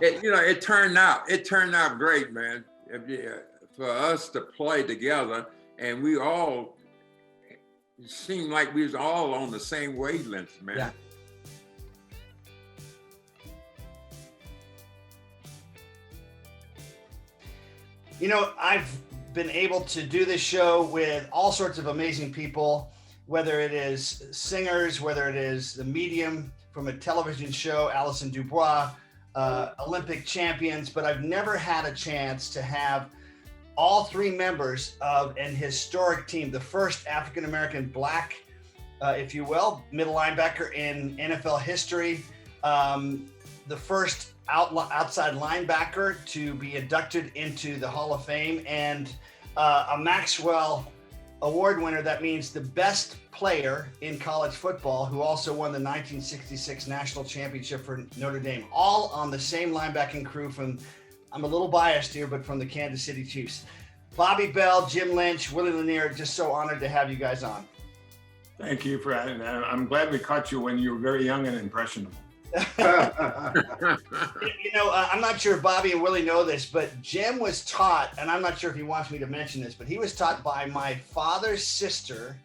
It turned out great, man. For us to play together, and we all seemed like we was all on the same wavelength, man. Yeah. I've been able to do this show with all sorts of amazing people, whether it is singers, whether it is the medium from a television show, Alison Dubois, Olympic champions, but I've never had a chance to have all three members of an historic team, the first African-American black, if you will, middle linebacker in NFL history, the first outside linebacker to be inducted into the Hall of Fame, and a Maxwell Award winner. That means the best player in college football, who also won the 1966 national championship for Notre Dame, all on the same linebacking crew from, I'm a little biased here, but from the Kansas City Chiefs. Bobby Bell, Jim Lynch, Willie Lanier, just so honored to have you guys on. Thank you for that. I'm glad we caught you when you were very young and impressionable. I'm not sure if Bobby and Willie know this, but Jim was taught, and I'm not sure if he wants me to mention this, but he was taught by my father's sister,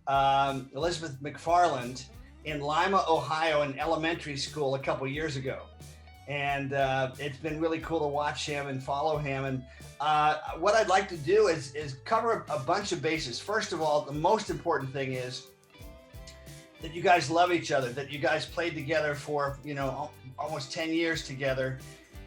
Elizabeth McFarland, in Lima, Ohio, in elementary school a couple years ago. And it's been really cool to watch him and follow him. And what I'd like to do is cover a bunch of bases. First of all, the most important thing is that you guys love each other, that you guys played together for, almost 10 years together,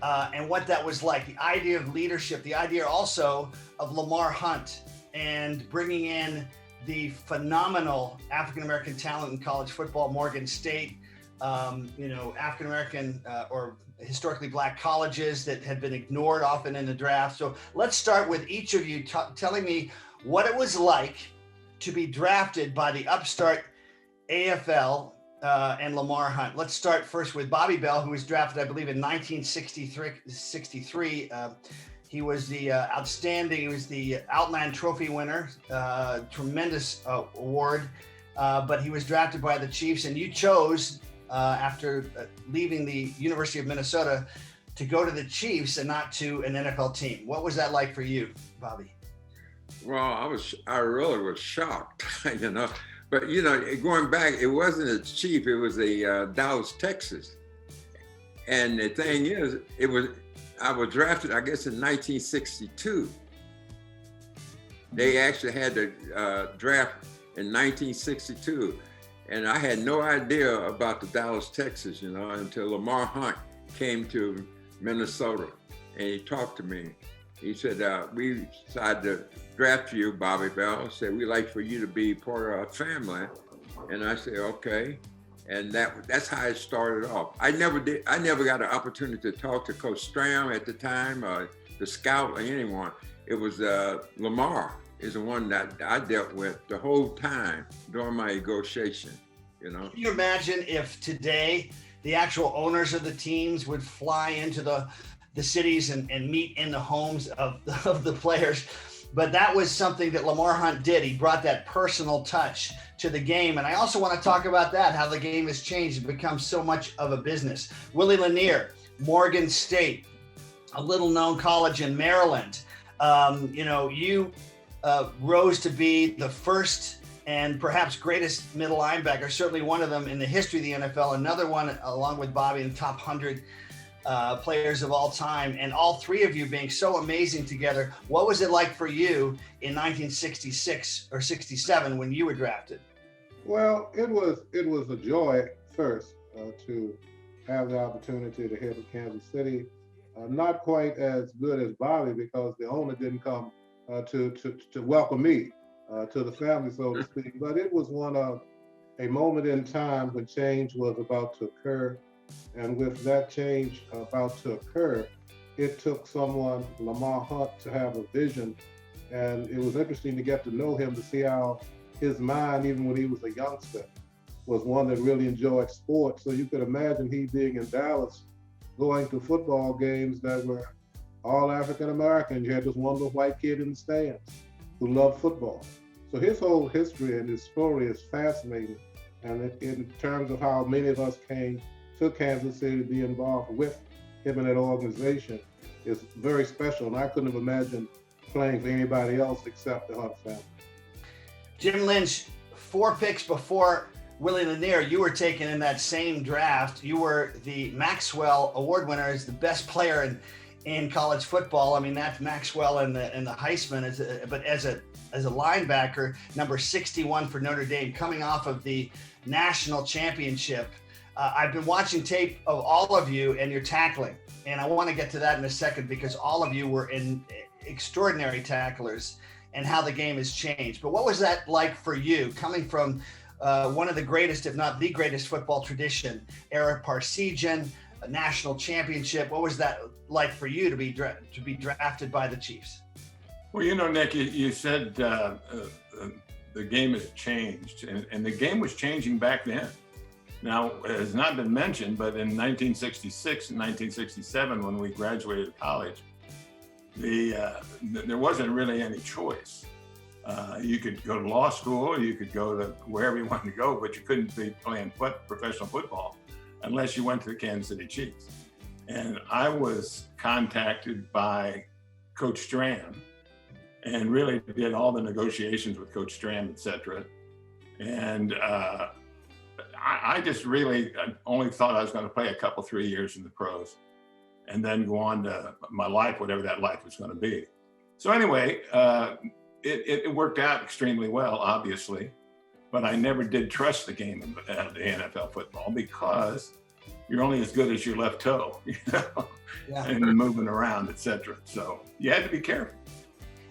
and what that was like. The idea of leadership, the idea also of Lamar Hunt and bringing in the phenomenal African-American talent in college football, Morgan State, African-American or historically black colleges that had been ignored often in the draft. So let's start with each of you telling me what it was like to be drafted by the upstart AFL and Lamar Hunt. Let's start first with Bobby Bell, who was drafted, I believe, in 1963. He was the he was the Outland Trophy winner, tremendous award, but he was drafted by the Chiefs, and you chose, after leaving the University of Minnesota, to go to the Chiefs and not to an NFL team. What was that like for you, Bobby? Well, I really was shocked, But, going back, it wasn't a Chief, it was a Dallas, Texas. And the thing is, I was drafted, I guess, in 1962. They actually had the draft in 1962. And I had no idea about the Dallas, Texas, until Lamar Hunt came to Minnesota and he talked to me. He said, we decided to draft you, Bobby Bell. Said, we'd like for you to be part of our family. And I said, okay. And that's how it started off. I never got an opportunity to talk to Coach Stram at the time, the scout, or anyone. It was Lamar is the one that I dealt with the whole time during my negotiation, Can you imagine if today the actual owners of the teams would fly into the cities and meet in the homes of the players? But that was something that Lamar Hunt did. He brought that personal touch to the game. And I also want to talk about that, how the game has changed and become so much of a business. Willie Lanier, Morgan State, a little known college in Maryland. You rose to be the first and perhaps greatest middle linebacker, certainly one of them in the history of the NFL, another one along with Bobby in the top 100 players of all time, and all three of you being so amazing together. What was it like for you in 1966 or 67 when you were drafted? Well, it was a joy first to have the opportunity to head to Kansas City. Not quite as good as Bobby, because the owner didn't come to welcome me to the family, so to speak. But it was a moment in time when change was about to occur. And with that change about to occur, it took someone, Lamar Hunt, to have a vision. And it was interesting to get to know him, to see how his mind, even when he was a youngster, was one that really enjoyed sports. So you could imagine he being in Dallas, going to football games that were all African-American. You had this one little white kid in the stands who loved football. So his whole history and his story is fascinating. And in terms of how many of us came to Kansas City to be involved with him in that organization is very special. And I couldn't have imagined playing for anybody else except the Hunt family. Jim Lynch, 4 picks before Willie Lanier, you were taken in that same draft. You were the Maxwell Award winner as the best player in college football. I mean, that's Maxwell and the Heisman, but as a linebacker, number 61 for Notre Dame, coming off of the national championship. I've been watching tape of all of you and your tackling, and I want to get to that in a second because all of you were extraordinary tacklers and how the game has changed. But what was that like for you, coming from one of the greatest, if not the greatest football tradition, Eric Parsegian, a national championship? What was that like for you to be drafted by the Chiefs? Well, you know, Nick, you said the game has changed, and the game was changing back then. Now, it has not been mentioned, but in 1966 and 1967, when we graduated college, there wasn't really any choice. You could go to law school, you could go to wherever you wanted to go, but you couldn't be playing professional football unless you went to the Kansas City Chiefs. And I was contacted by Coach Strand and really did all the negotiations with Coach Strand, et cetera. And I just really only thought I was going to play 3 years in the pros and then go on to my life, whatever that life was going to be. So anyway, it worked out extremely well, obviously, but I never did trust the game of the NFL football because you're only as good as your left toe, you know, Yeah. and moving around, et cetera. So you had to be careful.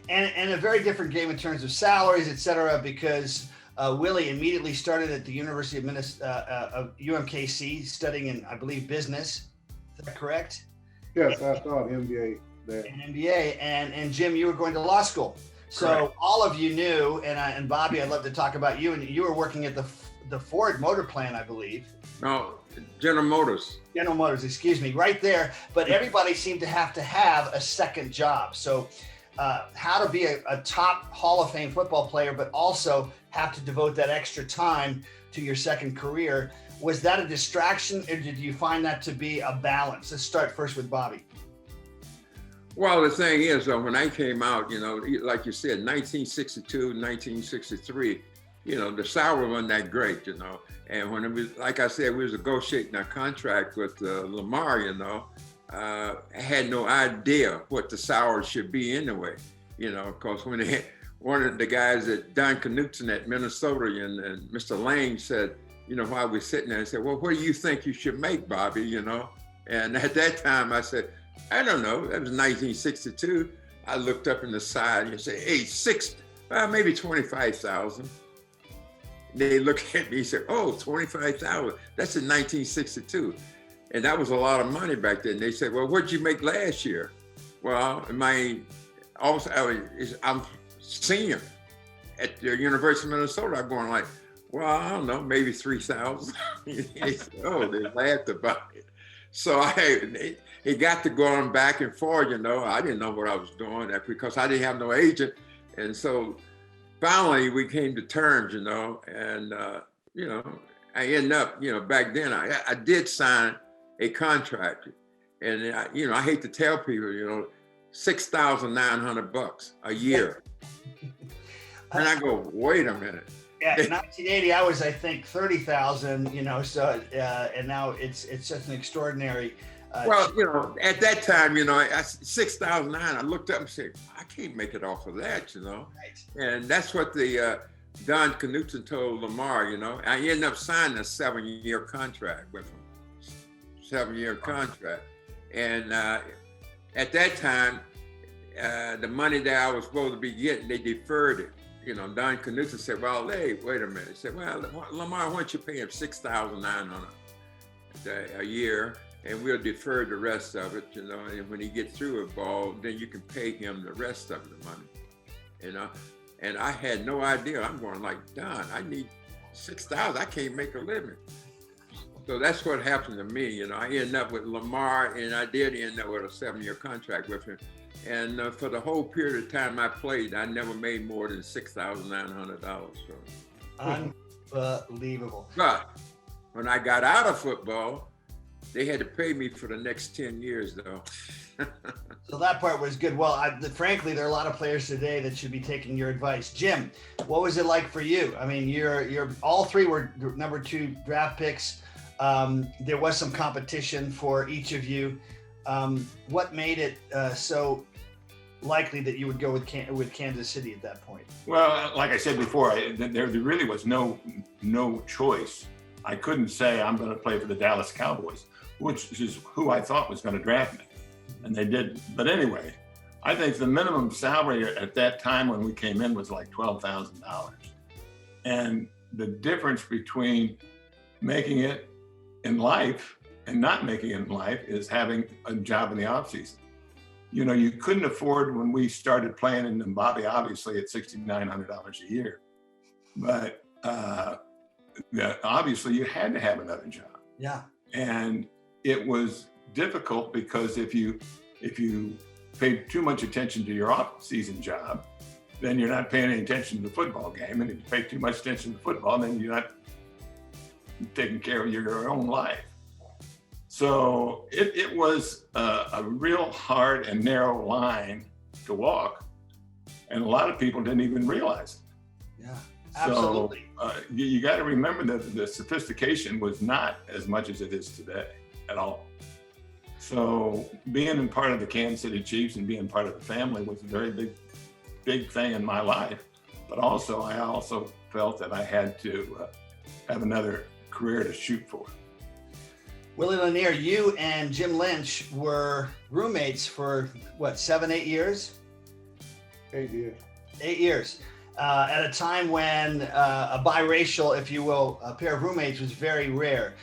And a very different game in terms of salaries, et cetera, because Willie immediately started at the University of UMKC studying in, I believe, business. Is that correct? Yes, I started MBA there. An MBA. And Jim, you were going to law school. So Correct. all of you knew, and Bobby, I'd love to talk about you. And you were working at the Ford Motor Plant, I believe. No, General Motors. General Motors, excuse me, right there. But everybody seemed to have a second job. So how to be a top Hall of Fame football player, but also have to devote that extra time to your second career. Was that a distraction, or did you find that to be a balance? Let's start first with Bobby. Well, the thing is, though, when I came out, you know, like you said, 1962, 1963, you know, the salary wasn't that great, you know. And when it was, like I said, we was negotiating a contract with Lamar, you know, I had no idea what the salary should be anyway, you know, because when one of the guys at Don Knutson at Minnesota and Mr. Lane said, you know, while we're sitting there, I said, well, what do you think you should make, Bobby, you know? And at that time I said, I don't know, that was 1962. I looked up in the side and said, hey, maybe 25,000. They looked at me and said, oh, 25,000, that's in 1962. And that was a lot of money back then. They said, well, what'd you make last year? Well, I'm senior at the University of Minnesota. I'm going like, well, I don't know, maybe 3,000. They said, oh, they laughed about it. So it got to going back and forth, you know. I didn't know what I was doing because I didn't have no agent. And so finally we came to terms, you know, and, you know, I ended up, you know, back then I did sign a contract, and you know, I hate to tell people, you know, $6,900 a year. And I go, wait a minute. Yeah, in 1980, I was, I think, 30,000. You know, so and now it's just an extraordinary. Well, you know, at that time, you know, at 6,009, I looked up and said, I can't make it off of that, you know. Right. And that's what the Don Knutson told Lamar, you know. I ended up signing a 7-year contract with him. 7-year contract. And at that time, the money that I was supposed to be getting, they deferred it. You know, Don Knutson said, well, hey, wait a minute. He said, well, Lamar, why don't you pay him $6,900 a year, and we'll defer the rest of it, you know, and when he gets through it, ball, then you can pay him the rest of the money, you know. And I had no idea. I'm going like, Don, I need $6,000. I can't make a living. So that's what happened to me. You know, I ended up with Lamar, and I did end up with a 7-year contract with him. And for the whole period of time I played, I never made more than $6,900. So. Unbelievable. But when I got out of football, They had to pay me for the next 10 years, though. So that part was good. Well, frankly, there are a lot of players today that should be taking your advice. Jim, what was it like for you? I mean, you're all three were number 2 draft picks. There was some competition for each of you. What made it so likely that you would go with Kansas City at that point? Well, like I said before, there really was no choice. I couldn't say I'm going to play for the Dallas Cowboys, which is who I thought was going to draft me, and they didn't. But anyway, I think the minimum salary at that time when we came in was like $12,000, and the difference between making it in life and not making it in life is having a job in the off season. You know, you couldn't afford when we started playing in Zimbabwe, obviously at $6,900 a year, but obviously you had to have another job. Yeah. And it was difficult because if you paid too much attention to your off-season job, then you're not paying any attention to the football game. And if you pay too much attention to football, then you're not taking care of your own life. So it was a real hard and narrow line to walk. And a lot of people didn't even realize it. Yeah, absolutely. So you got to remember that the sophistication was not as much as it is today at all. So being in part of the Kansas City Chiefs and being part of the family was a very big thing in my life. But also, I also felt that I had to have another career to shoot for. Willie Lanier, you and Jim Lynch were roommates for what, 7-8 years? 8 years. 8 years. At a time when a biracial, if you will, a pair of roommates was very rare.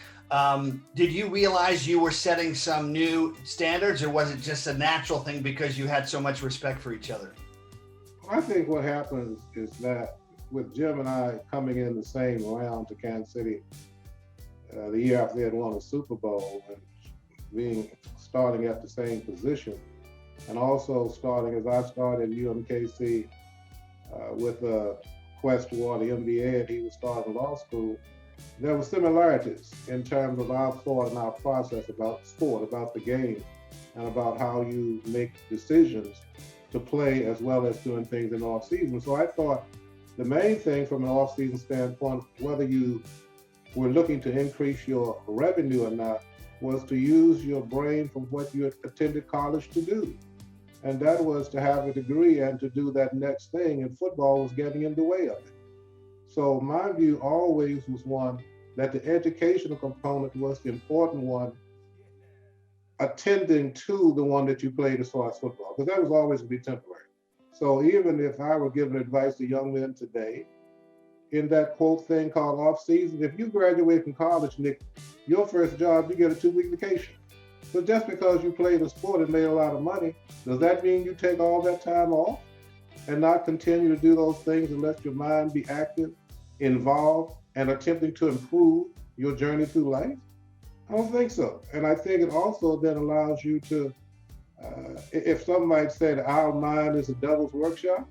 Did you realize you were setting some new standards, or was it just a natural thing because you had so much respect for each other? I think what happens is that with Jim and I coming in the same round to Kansas City, the year after they had won a Super Bowl, and starting at the same position, and also starting as I started at UMKC with a quest toward the MBA, and he was starting law school. There were similarities in terms of our thought and our process about sport, about the game, and about how you make decisions to play as well as doing things in off season. So I thought the main thing from an off season standpoint, whether you were looking to increase your revenue or not, was to use your brain from what you had attended college to do. And that was to have a degree and to do that next thing, and football was getting in the way of it. So my view always was one that the educational component was the important one, attending to the one that you played as far as football, because that was always going to be temporary. So even if I were giving advice to young men today, in that quote thing called off season, if you graduate from college, Nick, your first job, you get a 2-week vacation. So just because you played a sport and made a lot of money, does that mean you take all that time off and not continue to do those things and let your mind be active, involved, and attempting to improve your journey through life? I don't think so. And I think it also then allows you to, if some might say that our mind is a devil's workshop,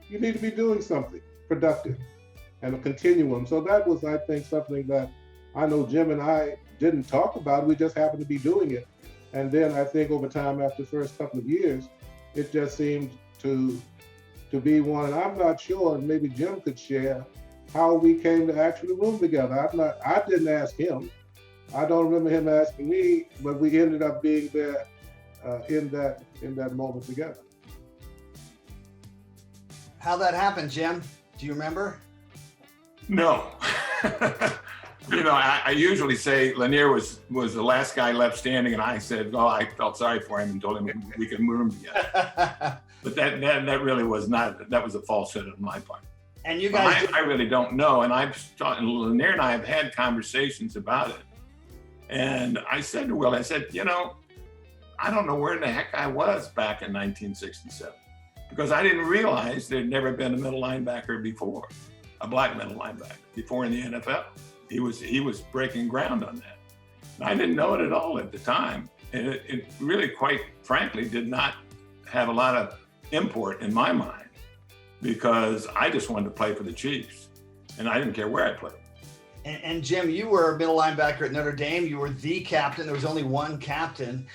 you need to be doing something productive and a continuum. So that was, I think, something that I know Jim and I didn't talk about. We just happened to be doing it. And then I think over time, after the first couple of years, it just seemed to be one. And I'm not sure, and maybe Jim could share, how we came to actually room together. I didn't ask him. I don't remember him asking me, but we ended up being there in that moment together. How that happened, Jim? Do you remember? No. You know, I usually say Lanier was the last guy left standing, and I said, oh, I felt sorry for him and told him we could room together. But that really was not, that was a falsehood on my part. And you guys, I really don't know. And Lanier and I have had conversations about it. And I said to Will, I said, you know, I don't know where in the heck I was back in 1967, because I didn't realize there'd never been a middle linebacker before, a black middle linebacker before in the NFL. He was breaking ground on that. And I didn't know it at all at the time. And it really, quite frankly, did not have a lot of import in my mind, because I just wanted to play for the Chiefs and I didn't care where I played. And Jim, you were a middle linebacker at Notre Dame. You were the captain. There was only one captain.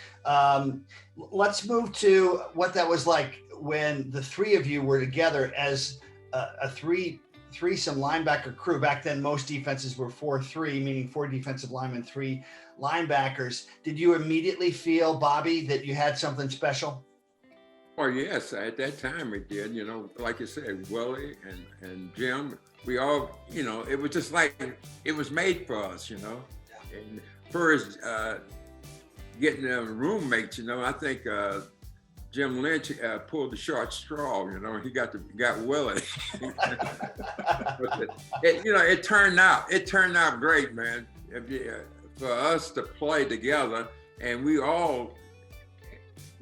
Let's move to what that was like when the three of you were together as a threesome linebacker crew. Back then, most defenses were 4-3, meaning 4 defensive linemen, 3 linebackers. Did you immediately feel, Bobby, that you had something special? Oh, yes. At that time we did, like you said, Willie and Jim, we all, it was just like, it was made for us, And first, getting roommates, I think Jim Lynch pulled the short straw, he got Willie. It turned out great, man. For us to play together, and we all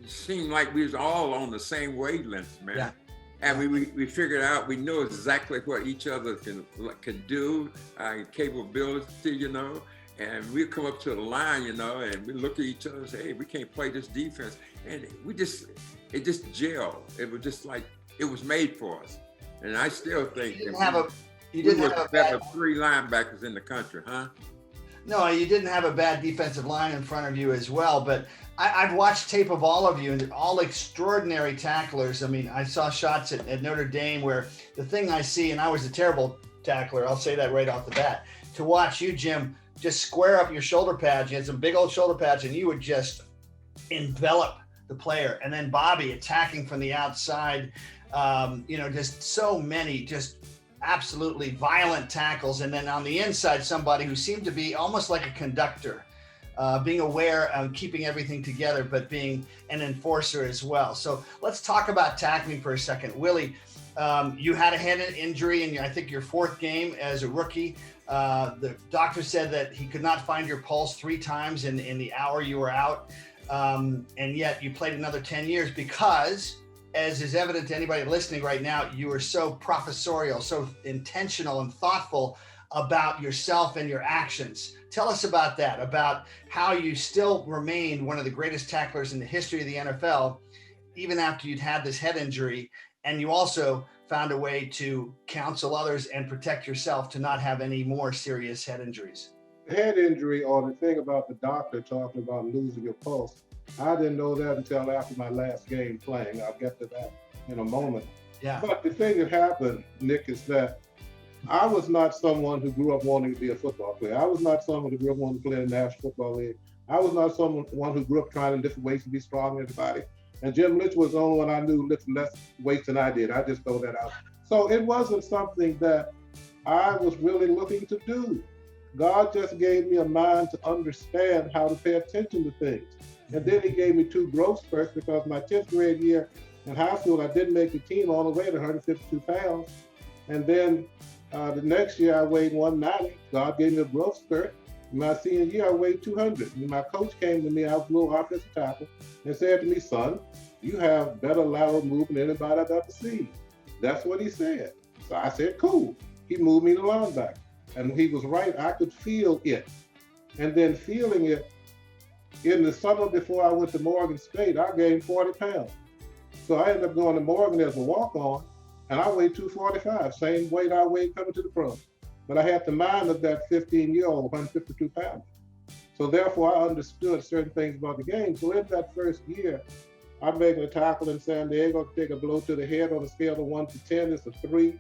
seemed like we was all on the same wavelength, man. Yeah. And we figured out, we knew exactly what each other could do, capability, and we come up to the line, and we look at each other and say, hey, we can't play this defense. And it just gelled. It was just like, it was made for us. And I still think you didn't have a bad 3 linebackers in the country, huh? No, you didn't have a bad defensive line in front of you as well, but I've watched tape of all of you, and they're all extraordinary tacklers. I mean, I saw shots at Notre Dame where the thing I see, and I was a terrible tackler, I'll say that right off the bat, to watch you, Jim, just square up your shoulder pads. You had some big old shoulder pads, and you would just envelop the player. And then Bobby attacking from the outside, just so many, just absolutely violent tackles. And then on the inside, somebody who seemed to be almost like a conductor, being aware of keeping everything together, but being an enforcer as well. So let's talk about tackling for a second. Willie, you had a head injury in I think your 4th game as a rookie. The doctor said that he could not find your pulse 3 times in the hour you were out. And yet you played another 10 years because, as is evident to anybody listening right now, you were so professorial, so intentional and thoughtful about yourself and your actions. Tell us about that, about how you still remained one of the greatest tacklers in the history of the NFL, even after you'd had this head injury. And you also found a way to counsel others and protect yourself to not have any more serious head injuries. Head injury, or the thing about the doctor talking about losing your pulse, I didn't know that until after my last game playing. I'll get to that in a moment. Yeah. But the thing that happened, Nick, is that I was not someone who grew up wanting to be a football player. I was not someone who grew up wanting to play in the National Football League. I was not someone who grew up trying in different ways to be strong in the body. And Jim Lynch was the only one I knew lifted less weights than I did. I just throw that out. So it wasn't something that I was really looking to do. God just gave me a mind to understand how to pay attention to things. And then he gave me 2 growth spurts, because my 10th grade year in high school, I didn't make the team all the way to 152 pounds. And then the next year I weighed 190. God gave me a growth spurt. In my senior year, I weighed 200. And my coach came to me, I was a little offensive tackle, and said to me, son, you have better lateral movement than anybody I've ever seen. That's what he said. So I said, cool. He moved me to linebacker. And he was right. I could feel it. And then feeling it, in the summer before I went to Morgan State, I gained 40 pounds. So I ended up going to Morgan as a walk-on, and I weighed 245, same weight I weighed coming to the pros. But I had the mind of that 15-year-old, 152 pounds. So therefore, I understood certain things about the game. So in that first year, I'm making a tackle in San Diego, take a blow to the head on a scale of 1 to 10, it's a 3.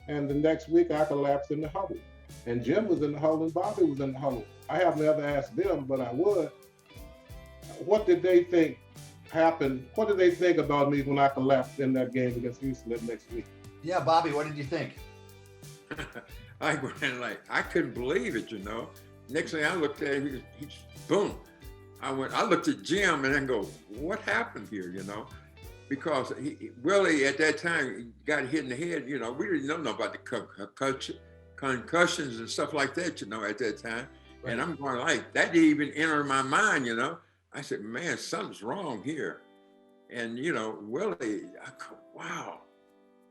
And the next week, I collapsed in the huddle. And Jim was in the huddle and Bobby was in the huddle. I have never asked them, but I would. What did they think happened? What did they think about me when I collapsed in that game against Houston that next week? Yeah, Bobby, what did you think? I went like, I couldn't believe it, Next thing I looked at, he boom. I looked at Jim and then go, what happened here, Because Willie at that time got hit in the head, we didn't know about the concussions and stuff like that, at that time. Right. And I'm going like, that didn't even enter my mind, I said, man, something's wrong here. And, Willie, I go, wow.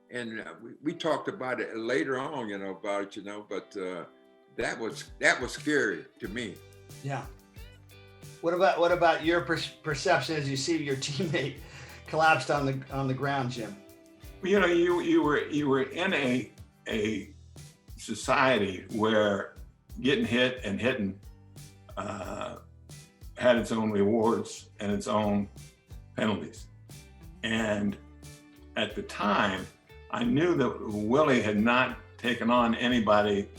And we talked about it later on, about it, but that was scary to me. Yeah. What about your perception as you see your teammate collapsed on the ground, Jim? You were in a society where getting hit and hitting had its own rewards and its own penalties. And at the time, I knew that Willie had not taken on anybody,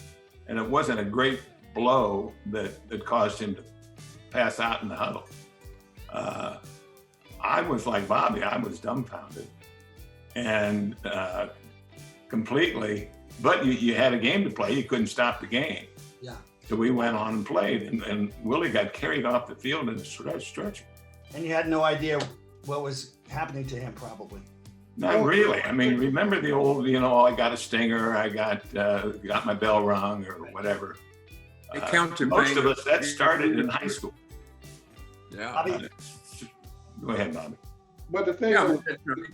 and it wasn't a great blow that caused him to pass out in the huddle. I was like Bobby, I was dumbfounded and completely, but you had a game to play, you couldn't stop the game. Yeah. So we went on and played, and Willie got carried off the field in a stretcher. And you had no idea what was happening to him, probably. Not really. I mean, remember the old, I got a stinger, I got my bell rung or whatever. Most of us, that started in high school. Yeah. Bobby? Go ahead, Bobby. But the thing Yeah, is,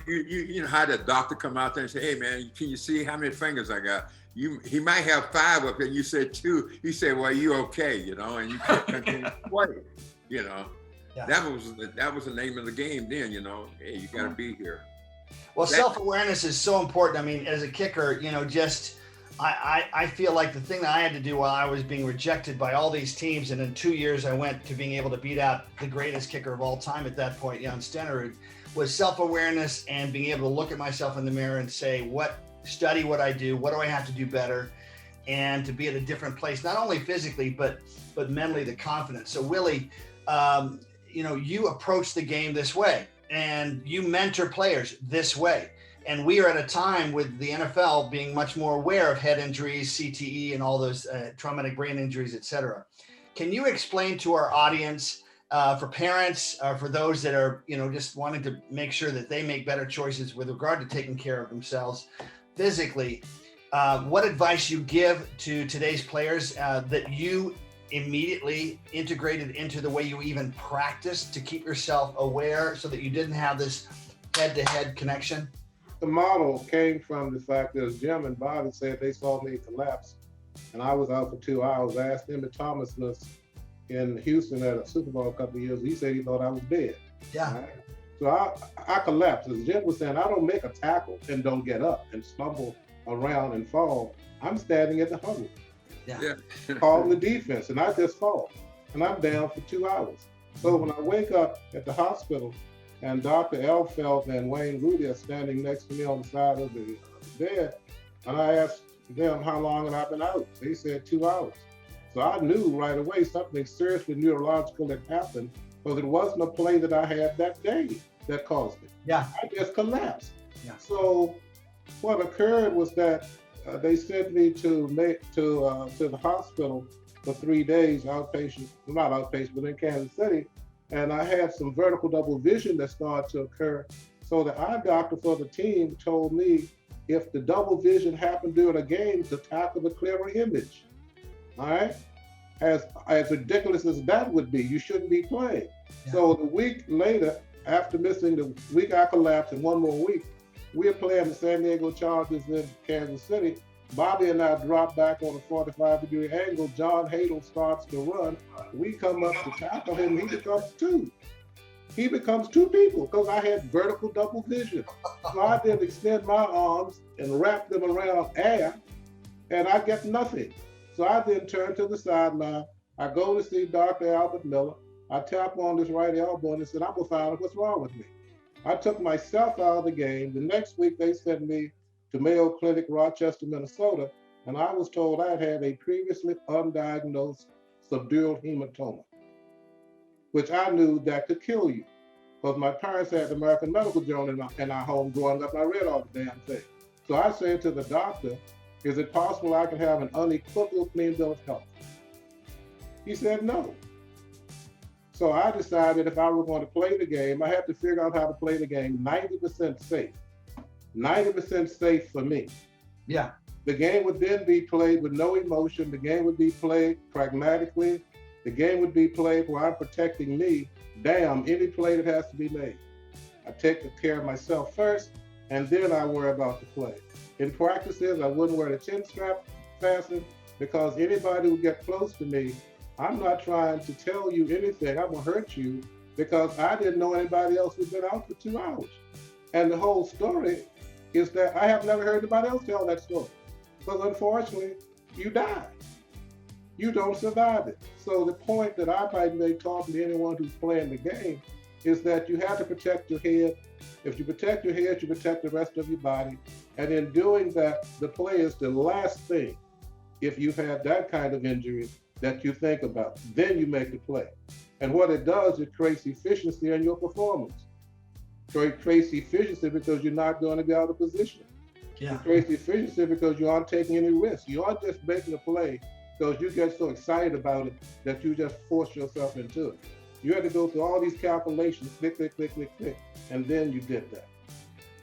you know how the doctor come out there and say, "Hey man, can you see how many fingers I got?" He might have 5 up there. You said 2. He said, "Well, you okay?" And you can't continue to play. Yeah. That was the name of the game then. Hey, you got to be here. Well, self-awareness is so important. I mean, as a kicker, I feel like the thing that I had to do while I was being rejected by all these teams, and in 2 years I went to being able to beat out the greatest kicker of all time at that point, Jan Stenerud, was self-awareness and being able to look at myself in the mirror and say, study what I do, what do I have to do better, and to be at a different place, not only physically, but mentally, the confidence. So Willie, you approach the game this way, and you mentor players this way. And we are at a time with the NFL being much more aware of head injuries, CTE, and all those traumatic brain injuries, et cetera. Can you explain to our audience, for parents, for those that are, just wanting to make sure that they make better choices with regard to taking care of themselves physically, what advice you give to today's players that you immediately integrated into the way you even practice to keep yourself aware so that you didn't have this head-to-head connection? the model came from the fact that Jim and Bobby said they saw me collapse, and I was out for 2 hours. I asked Emmett Thomas was in Houston at a Super Bowl a couple of years. He said he thought I was dead. Yeah. Right? So I collapsed. As Jim was saying, I don't make a tackle and don't get up and stumble around and fall. I'm standing at the huddle. Yeah. Calling the defense, and I just fall. And I'm down for 2 hours. So when I wake up at the hospital and Dr. Elfelt and Wayne Rudy are standing next to me on the side of the bed, and I asked them how long had I been out. They said 2 hours. So I knew right away something seriously neurological had happened, because it wasn't a play that I had that day that caused it. Yeah. I just collapsed. Yeah. So what occurred was that they sent me to the hospital for 3 days, outpatient, not outpatient, but in Kansas City. And I had some vertical double vision that started to occur. So the eye doctor for the team told me if the double vision happened during a game, to tackle the clearer image. All right? As ridiculous as that would be, you shouldn't be playing. Yeah. So the week later, after missing the week I collapsed and 1 more week, we're playing the San Diego Chargers in Kansas City. Bobby and I drop back on a 45-degree angle. John Hadle starts to run. We come up to tackle him. He becomes two. He becomes two people because I had vertical double vision. So I then extend my arms and wrap them around air, and I get nothing. So I then turn to the sideline. I go to see Dr. Albert Miller. I tap on this right elbow and I said, I'm going to find out what's wrong with me. I took myself out of the game. The next week, they sent me to Mayo Clinic, Rochester, Minnesota, and I was told I had a previously undiagnosed subdural hematoma, which I knew that could kill you, because my parents had the American Medical Journal in our home growing up, and I read all the damn thing. So I said to the doctor, is it possible I can have an unequivocal clean bill of health? He said no. So I decided if I were going to play the game, I had to figure out how to play the game 90% safe. 90% safe for me. Yeah. The game would then be played with no emotion. The game would be played pragmatically. The game would be played where I'm protecting me. Damn, any play that has to be made. I take care of myself first, and then I worry about the play. In practices, I wouldn't wear the chin strap fastened, because anybody who gets close to me, I'm not trying to tell you anything. I'm gonna hurt you, because I didn't know anybody else who'd been out for 2 hours. And the whole story is that I have never heard anybody else tell that story. Because unfortunately, you die. you don't survive it. So the point that I might make talking to anyone who's playing the game is that you have to protect your head. If you protect your head, you protect the rest of your body. And in doing that, the play is the last thing, if you've had that kind of injury, that you think about. Then you make the play. And what it does, it creates efficiency in your performance. So it creates efficiency because you're not going to be out of position. Yeah. It creates efficiency because you aren't taking any risks. You aren't just making a play because you get so excited about it that you just force yourself into it. You had to go through all these calculations, click, click, click, click, click, and then you did that.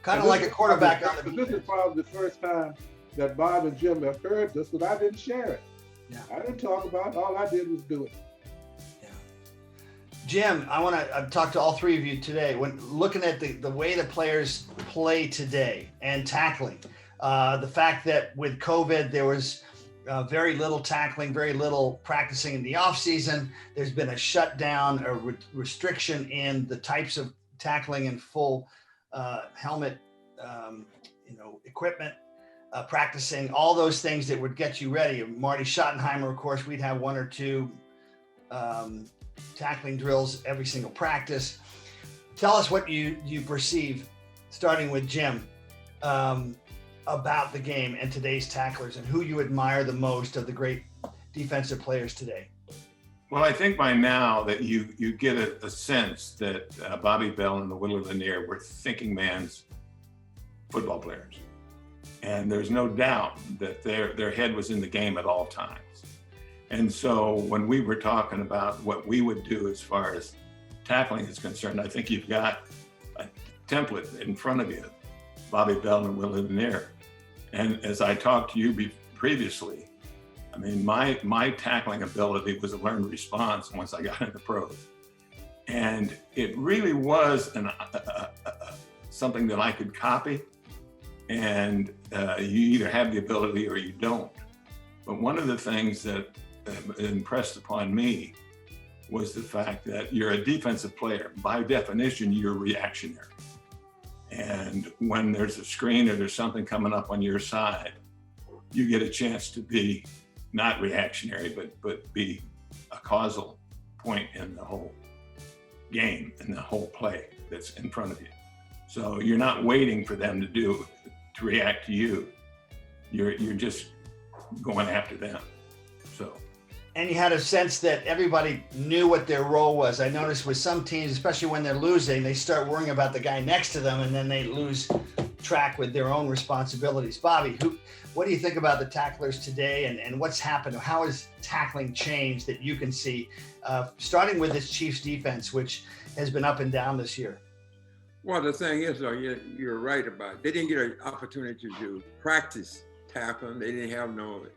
Kind of like a quarterback on the This is probably the first time that Bob and Jim have heard this, but I didn't share it. Yeah. I didn't talk about it. All I did was do it. Yeah. Jim, I want to talk to all three of you today. When looking at the way the players play today and tackling, the fact that with COVID there was very little tackling, very little practicing in the off season. There's been a shutdown, a restriction in the types of tackling and full helmet, equipment, practicing, all those things that would get you ready. Marty Schottenheimer, of course, we'd have one or two tackling drills every single practice. Tell us what you perceive, starting with Jim, about the game and today's tacklers and who you admire the most of the great defensive players today. Well, I think by now that you get a sense that Bobby Bell and the Willie Lanier were thinking man's football players. And there's no doubt that their head was in the game at all times. And so when we were talking about what we would do as far as tackling is concerned, I think you've got a template in front of you, Bobby Bell and Willie Lanier. And as I talked to you previously, I mean, my tackling ability was a learned response once I got into pros. And it really was something that I could copy. And you either have the ability or you don't. But one of the things that impressed upon me was the fact that you're a defensive player. By definition, you're reactionary. And when there's a screen or there's something coming up on your side, you get a chance to be not reactionary, but be a causal point in the whole game, in the whole play that's in front of you. So you're not waiting for them to react to you. You're just going after them. So. And you had a sense that everybody knew what their role was. I noticed with some teams, especially when they're losing, they start worrying about the guy next to them and then they lose track with their own responsibilities. Bobby, what do you think about the tacklers today and what's happened? How has tackling changed that you can see, starting with this Chiefs defense, which has been up and down this year? Well, the thing is, though, you're right about it. They didn't get an opportunity to practice tackling. They didn't have no,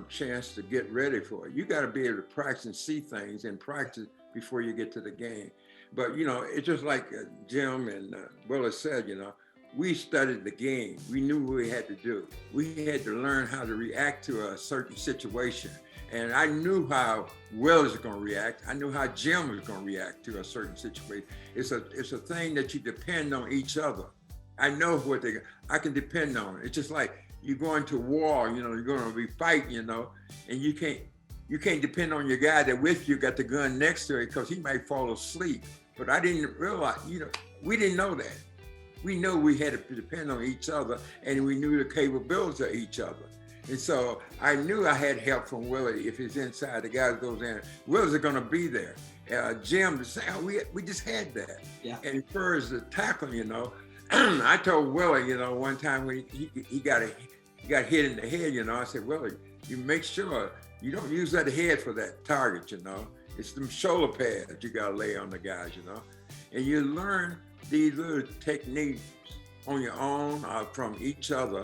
chance to get ready for it. You got to be able to practice and see things in practice before you get to the game. But, it's just like Jim and Willie said, we studied the game. We knew what we had to do. We had to learn how to react to a certain situation. And I knew how Will was going to react. I knew how Jim was going to react to a certain situation. It's a thing that you depend on each other. I know I can depend on it. It's just like you go into war, you're going to be fighting, and you can't depend on your guy that with you got the gun next to it because he might fall asleep. But I didn't realize, we didn't know that. We knew we had to depend on each other and we knew the capabilities of each other. And so I knew I had help from Willie. If he's inside, the guy goes in. Willie's going to be there. Jim, the same. We just had that. Yeah. And as far as the tackling, I told Willie, one time when he got hit in the head, I said, Willie, you make sure you don't use that head for that target, It's them shoulder pads you got to lay on the guys, And you learn these little techniques on your own from each other.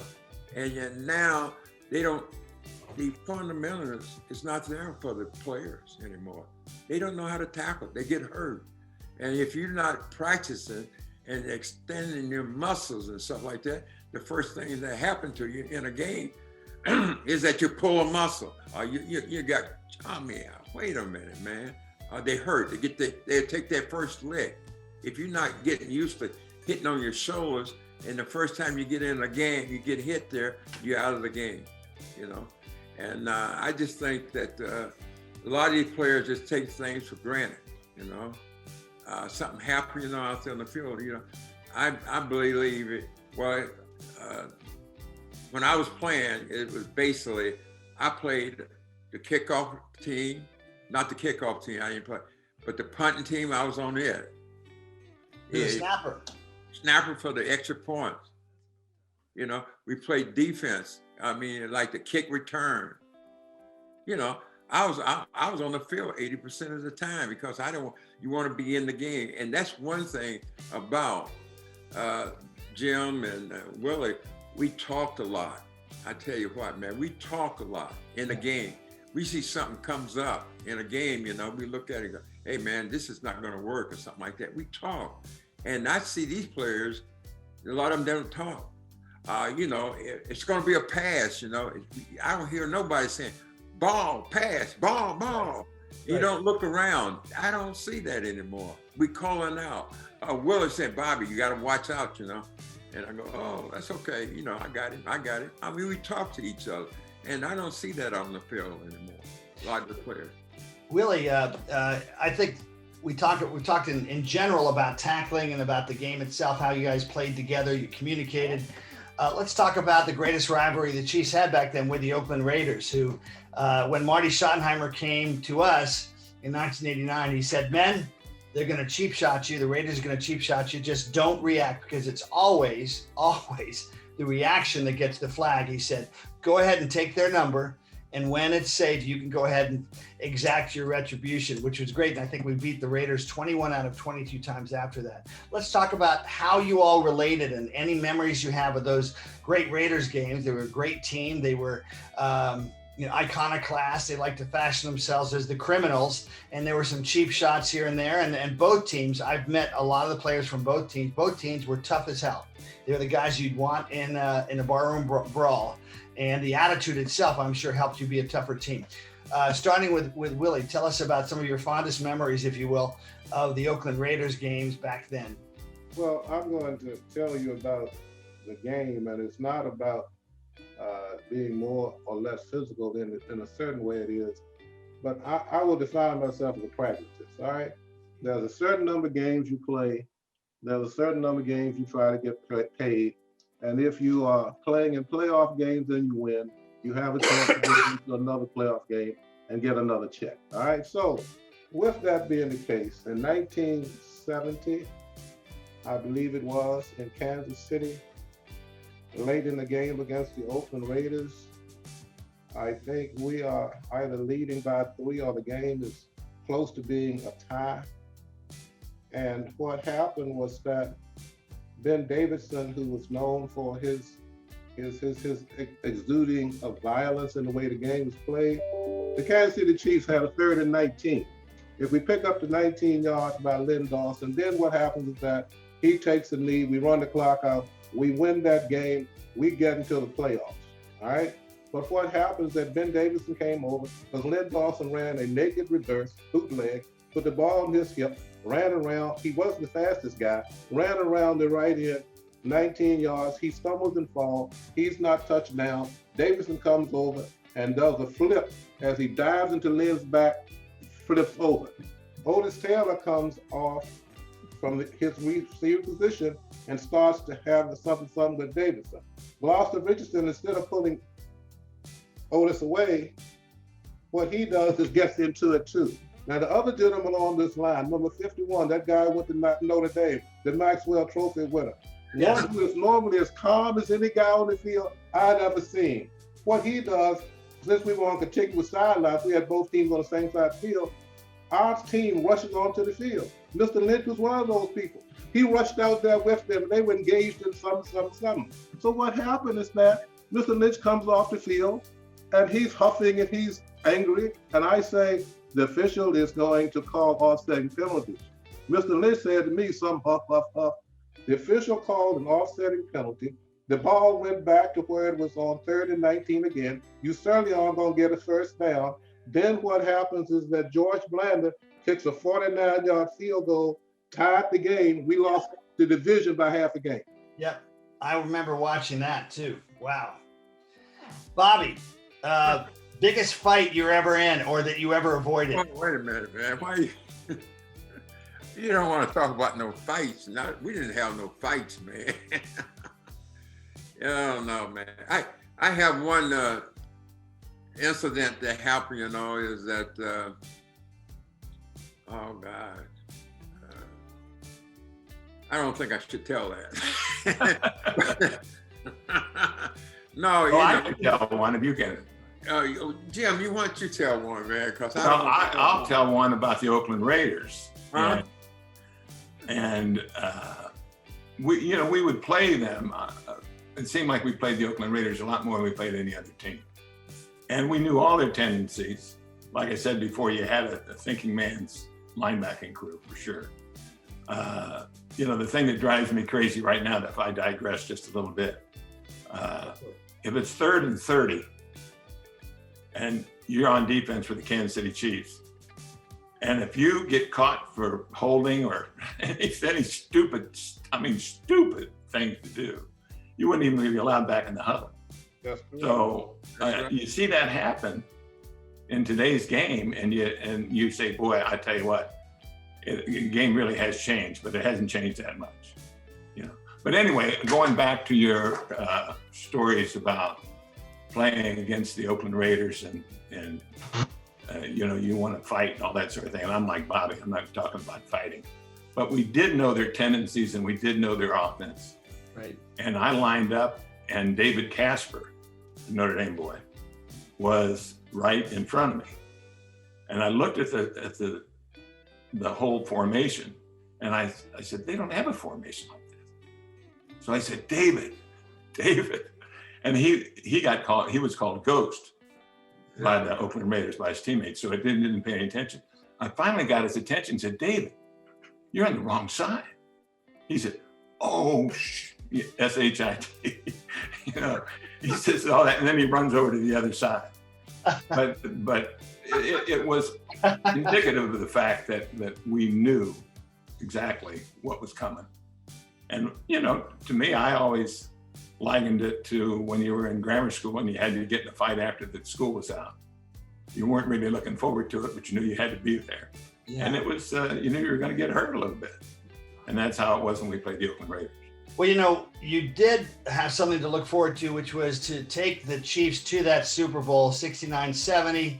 And now the fundamentals is not there for the players anymore. They don't know how to tackle. They get hurt. And if you're not practicing and extending your muscles and stuff like that, the first thing that happens to you in a game is that you pull a muscle. You got, wait a minute, man. They hurt. They take that first lick. If you're not getting used to hitting on your shoulders, and the first time you get in a game, you get hit there, you're out of the game, And I just think that a lot of these players just take things for granted, you know. Something happened, you know, out there on the field, you know. I believe it. Well, when I was playing, it was basically, I played the kickoff team, not the kickoff team, I didn't play, but the punting team, I was on it. The snapper. Snapper for the extra points. You know, we played defense. I mean, like the kick return. You know, I was on the field 80% of the time because you want to be in the game. And that's one thing about Jim and Willie. We talked a lot. I tell you what, man, we talk a lot in a game. We see something comes up in a game, you know, we look at it and go, hey man, this is not going to work or something like that. We talk. And I see these players, a lot of them don't talk. You know, it's going to be a pass, you know. I don't hear nobody saying, ball, pass, ball, ball. You Right. don't look around. I don't see that anymore. We calling out. Willie said, Bobby, you got to watch out, you know. And I go, oh, that's okay. You know, I got it. I mean, we talk to each other. And I don't see that on the field anymore, a lot of the players. Willie, I think we talked in general about tackling and about the game itself, how you guys played together, you communicated. Let's talk about the greatest rivalry the Chiefs had back then with the Oakland Raiders, who, when Marty Schottenheimer came to us in 1989, he said, men, they're going to cheap shot you. The Raiders are going to cheap shot you. Just don't react, because it's always the reaction that gets the flag. He said, go ahead and take their number. And when it's safe, you can go ahead and exact your retribution, which was great. And I think we beat the Raiders 21 out of 22 times after that. Let's talk about how you all related and any memories you have of those great Raiders games. They were a great team. They were, iconoclast. They like to fashion themselves as the criminals. And there were some cheap shots here and there. And both teams, I've met a lot of the players from both teams. Both teams were tough as hell. They're the guys you'd want in a barroom brawl. And the attitude itself, I'm sure, helped you be a tougher team. Starting with Willie, tell us about some of your fondest memories, if you will, of the Oakland Raiders games back then. Well, I'm going to tell you about the game, and it's not about being more or less physical in a certain way it is, but I will define myself as a pragmatist, all right? There's a certain number of games you play. There's a certain number of games you try to get paid. And if you are playing in playoff games and you win, you have a chance to get into another playoff game and get another check. All right. So with that being the case, in 1970, I believe it was, in Kansas City, late in the game against the Oakland Raiders, I think we are either leading by 3 or the game is close to being a tie. And what happened was that Ben Davidson, who was known for his exuding of violence in the way the game was played, the Kansas City Chiefs had a 3rd and 19. If we pick up the 19 yards by Lynn Dawson, then what happens is that he takes the knee, we run the clock out, we win that game, we get into the playoffs, all right? But what happens is that Ben Davidson came over because Lynn Dawson ran a naked reverse bootleg, put the ball on his hip, ran around. He wasn't the fastest guy, ran around the right end, 19 yards. He stumbles and falls. He's not touched down. Davidson comes over and does a flip as he dives into Lynn's back, flips over. Otis Taylor comes off from his receiver position and starts to have the something with Davidson. Gloucester Richardson, instead of pulling Otis away, what he does is gets into it too. Now, the other gentleman on this line, number 51, that guy went to Notre Dame, the Maxwell Trophy winner. Yes. One who is normally as calm as any guy on the field I'd ever seen. What he does, since we were on contiguous sidelines, we had both teams on the same side of the field, our team rushes onto the field. Mr. Lynch was one of those people. He rushed out there with them, and they were engaged in something. So what happened is that Mr. Lynch comes off the field, and he's huffing and he's angry, and I say, the official is going to call offsetting penalties. Mr. Lynch said to me, some huff, huff, huff. The official called an offsetting penalty. The ball went back to where it was on 3rd and 19 again. You certainly aren't going to get a first down. Then what happens is that George Blanda kicks a 49-yard field goal, tied the game. We lost the division by half a game. Yep. I remember watching that too. Wow. Bobby, Biggest fight you're ever in or that you ever avoided? Oh, wait a minute, man. Why you, you don't want to talk about no fights? We didn't have no fights, man. Oh no, man. I have one incident that happened, is that oh God. I don't think I should tell that. No, I can tell one if you can. Jim, you want to tell one, man? Because I'll tell one about the Oakland Raiders. Huh? And we would play them. It seemed like we played the Oakland Raiders a lot more than we played any other team. And we knew all their tendencies. Like I said before, you had a thinking man's linebacking crew for sure. The thing that drives me crazy right now, if I digress just a little bit, if it's 3rd and 30 and you're on defense for the Kansas City Chiefs, and if you get caught for holding or any stupid things to do, you wouldn't even be allowed back in the huddle. So you see that happen in today's game, and you say, boy, I tell you what, the game really has changed, but it hasn't changed that much. But anyway, going back to your stories about playing against the Oakland Raiders and you want to fight and all that sort of thing. And I'm like Bobby, I'm not talking about fighting, but we did know their tendencies and we did know their offense. Right. And I lined up, and David Casper, the Notre Dame boy, was right in front of me. And I looked at the whole formation, and I said, they don't have a formation like this. So I said, David, and he got called. He was called Ghost by the Oakland Raiders, by his teammates. So it didn't pay any attention. I finally got his attention and said, David, you're on the wrong side. He said, oh, S-H-I-T. He says all that, and then he runs over to the other side. But it was indicative of the fact that we knew exactly what was coming. And, to me, I always likened it to when you were in grammar school and you had to get in a fight after the school was out. You weren't really looking forward to it, but you knew you had to be there. Yeah. And it was, you knew you were going to get hurt a little bit. And that's how it was when we played the Oakland Raiders. Well, you did have something to look forward to, which was to take the Chiefs to that Super Bowl 69-70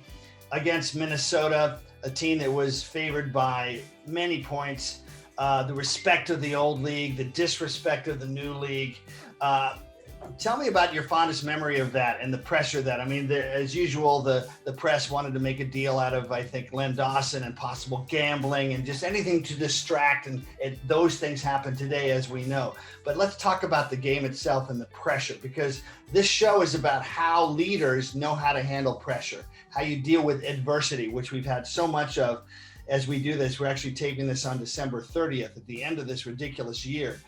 against Minnesota, a team that was favored by many points. The respect of the old league, the disrespect of the new league. Tell me about your fondest memory of that and the pressure that, as usual, the press wanted to make a deal out of, I think, Len Dawson and possible gambling and just anything to distract. And those things happen today, as we know. But let's talk about the game itself and the pressure, because this show is about how leaders know how to handle pressure, how you deal with adversity, which we've had so much of. As we do this, we're actually taping this on December 30th at the end of this ridiculous year.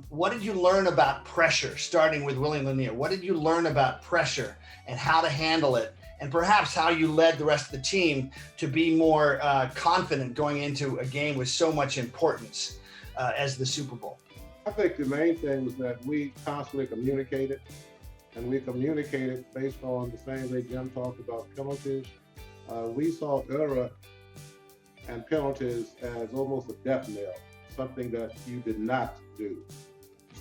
What did you learn about pressure, starting with Willie Lanier? What did you learn about pressure and how to handle it, and perhaps how you led the rest of the team to be more confident going into a game with so much importance as the Super Bowl? I think the main thing was that we constantly communicated, and we communicated based on the same way Jim talked about penalties. We saw error and penalties as almost a death knell, something that you did not do.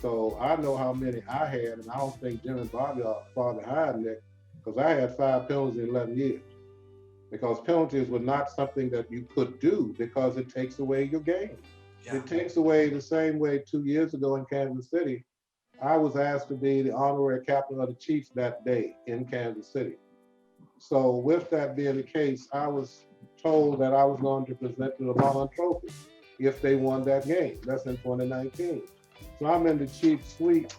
So I know how many I had, and I don't think Jim and Bobby are far behind Nick, because I had 5 penalties in 11 years. Because penalties were not something that you could do because it takes away your game. Yeah. It takes away the same way 2 years ago in Kansas City. I was asked to be the honorary captain of the Chiefs that day in Kansas City. So with that being the case, I was told that I was going to present the Lamar Trophy if they won that game. That's in 2019. So I'm in the Chiefs suite.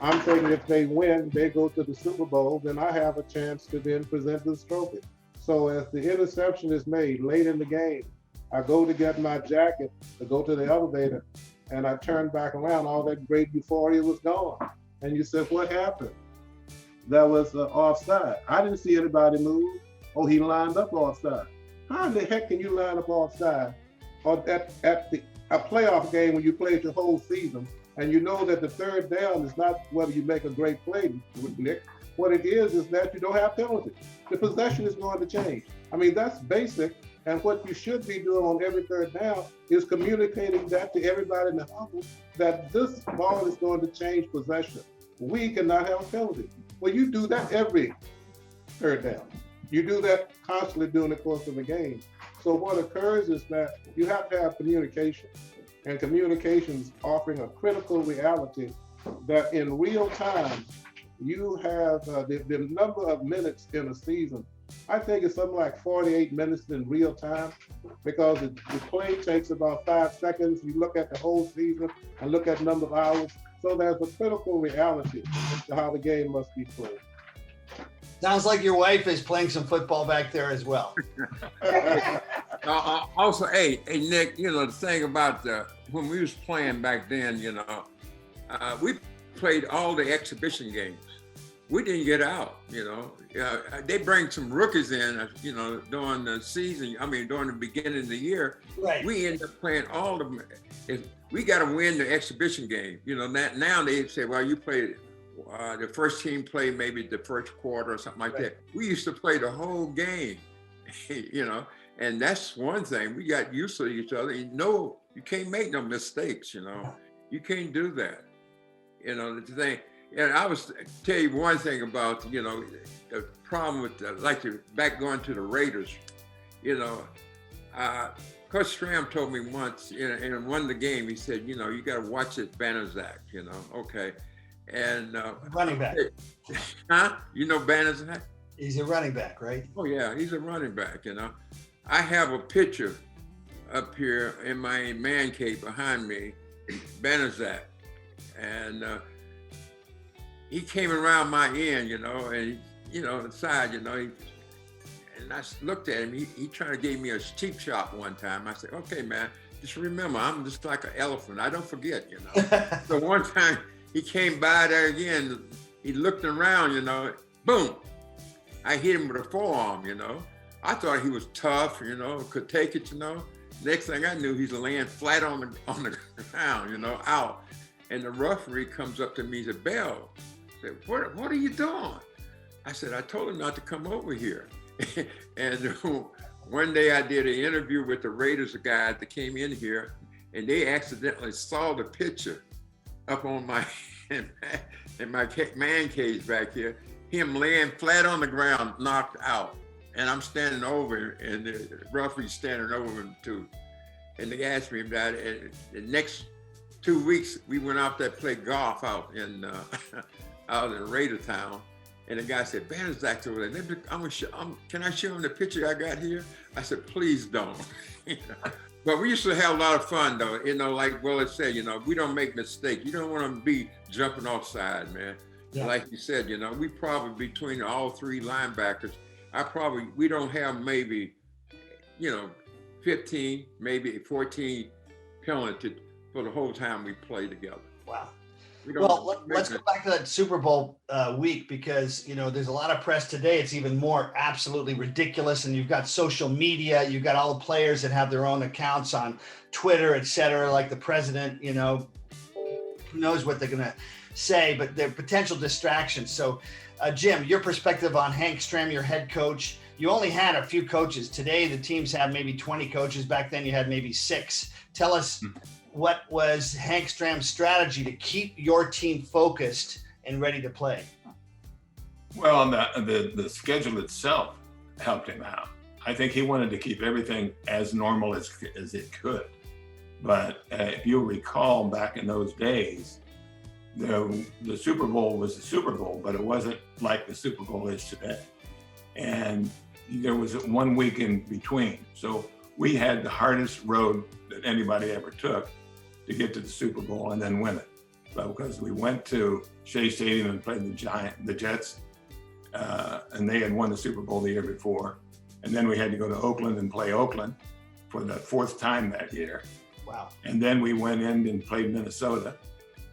I'm thinking if they win, they go to the Super Bowl, then I have a chance to then present this trophy. So as the interception is made late in the game, I go to get my jacket to go to the elevator, and I turn back around, all that great euphoria was gone. And you said, what happened? That was offside. I didn't see anybody move. Oh, he lined up offside. How in the heck can you line up offside? Or at a playoff game when you played your whole season, and you know that the third down is not whether you make a great play, Nick. What it is that you don't have penalties. The possession is going to change. I mean, that's basic. And what you should be doing on every third down is communicating that to everybody in the huddle that this ball is going to change possession. We cannot have a penalty. Well, you do that every third down. You do that constantly during the course of the game. So what occurs is that you have to have communication, and communications offering a critical reality that in real time, you have the number of minutes in a season. I think it's something like 48 minutes in real time, because the play takes about 5 seconds. You look at the whole season and look at number of hours. So there's a critical reality to how the game must be played. Sounds like your wife is playing some football back there as well. Also, hey, Nick, you know, the thing about when we was playing back then, you know, we played all the exhibition games. We didn't get out, you know. They bring some rookies in, you know, during the season. I mean, during the beginning of the year. Right. We end up playing all of them. We got to win the exhibition game. You know, now they say, well, you played, the first team played maybe the first quarter or something like Right. that. We used to play the whole game, you know, and that's one thing. We got used to each other. You know, you can't make no mistakes, you know. You can't do that. You know, the thing. And I was tell you one thing about, you know, the problem with back going to the Raiders, you know, Coach Stram told me once in one of the game, he said, you know, you got to watch it Banaszak, you know, okay. And running back. Huh? You know Banaszak? He's a running back, right? Oh yeah, he's a running back, you know. I have a picture up here in my man cave behind me, Banaszak. And he came around my end, you know, and, you know, inside, you know, and I looked at him, he tried to give me a cheap shot one time. I said, okay, man, just remember, I'm just like an elephant. I don't forget, you know. So one time he came by there again, he looked around, you know, boom. I hit him with a forearm, you know. I thought he was tough, you know, could take it, you know. Next thing I knew, he's laying flat on the ground, you know, out. And the referee comes up to me, he said, Bell, said, what are you doing? I said, I told him not to come over here. And one day I did an interview with the Raiders guy that came in here, and they accidentally saw the picture up on my in my man cage back here, him laying flat on the ground, knocked out. And I'm standing over, and the referee's standing over him too. And they asked me about it. And the next 2 weeks, we went out there to play golf out in Raider Town. And the guy said, Banaszak's over there. Can I show him the picture I got here? I said, please don't. You know? But we used to have a lot of fun though. You know, like Willie said, you know, we don't make mistakes. You don't want to be jumping offside, man. Yeah. Like you said, you know, we probably between all three linebackers, we don't have maybe, you know, 15, maybe 14 penalties for the whole time we play together. Wow. Well, let's go back to that Super Bowl week, because, you know, there's a lot of press today. It's even more absolutely ridiculous. And you've got social media. You've got all the players that have their own accounts on Twitter, et cetera, like the president, you know, who knows what they're going to say, but they're potential distractions. So, Jim, your perspective on Hank Stram, your head coach. You only had a few coaches. Today, the teams have maybe 20 coaches. Back then, you had maybe 6. Tell us what was Hank Stram's strategy to keep your team focused and ready to play? Well, the schedule itself helped him out. I think he wanted to keep everything as normal as it could. But if you'll recall, back in those days, the Super Bowl was the Super Bowl, but it wasn't like the Super Bowl is today. And there was 1 week in between. So we had the hardest road that anybody ever took to get to the Super Bowl and then win it. But because we went to Shea Stadium and played the Jets, and they had won the Super Bowl the year before. And then we had to go to Oakland and play Oakland for the 4th time that year. Wow. And then we went in and played Minnesota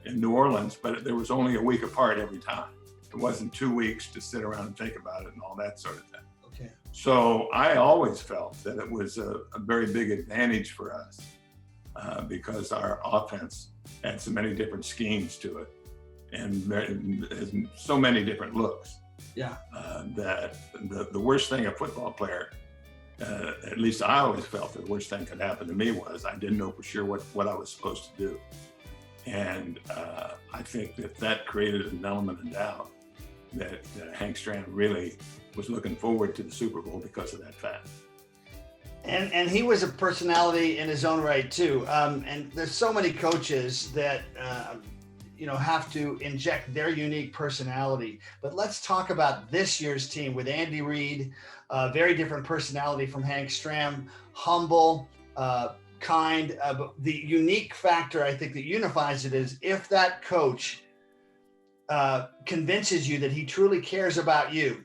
and New Orleans, but there was only a week apart every time. It wasn't 2 weeks to sit around and think about it and all that sort of thing. Okay. So I always felt that it was a very big advantage for us because our offense had so many different schemes to it and has so many different looks. Yeah. That the worst thing a football player, at least I always felt the worst thing could happen to me was I didn't know for sure what I was supposed to do. And I think that created an element of doubt that Hank Stram really was looking forward to the Super Bowl because of that fact. And he was a personality in his own right too. And there's so many coaches that have to inject their unique personality. But let's talk about this year's team with Andy Reid, very different personality from Hank Stram, humble, kind. But the unique factor I think that unifies it is if that coach convinces you that he truly cares about you,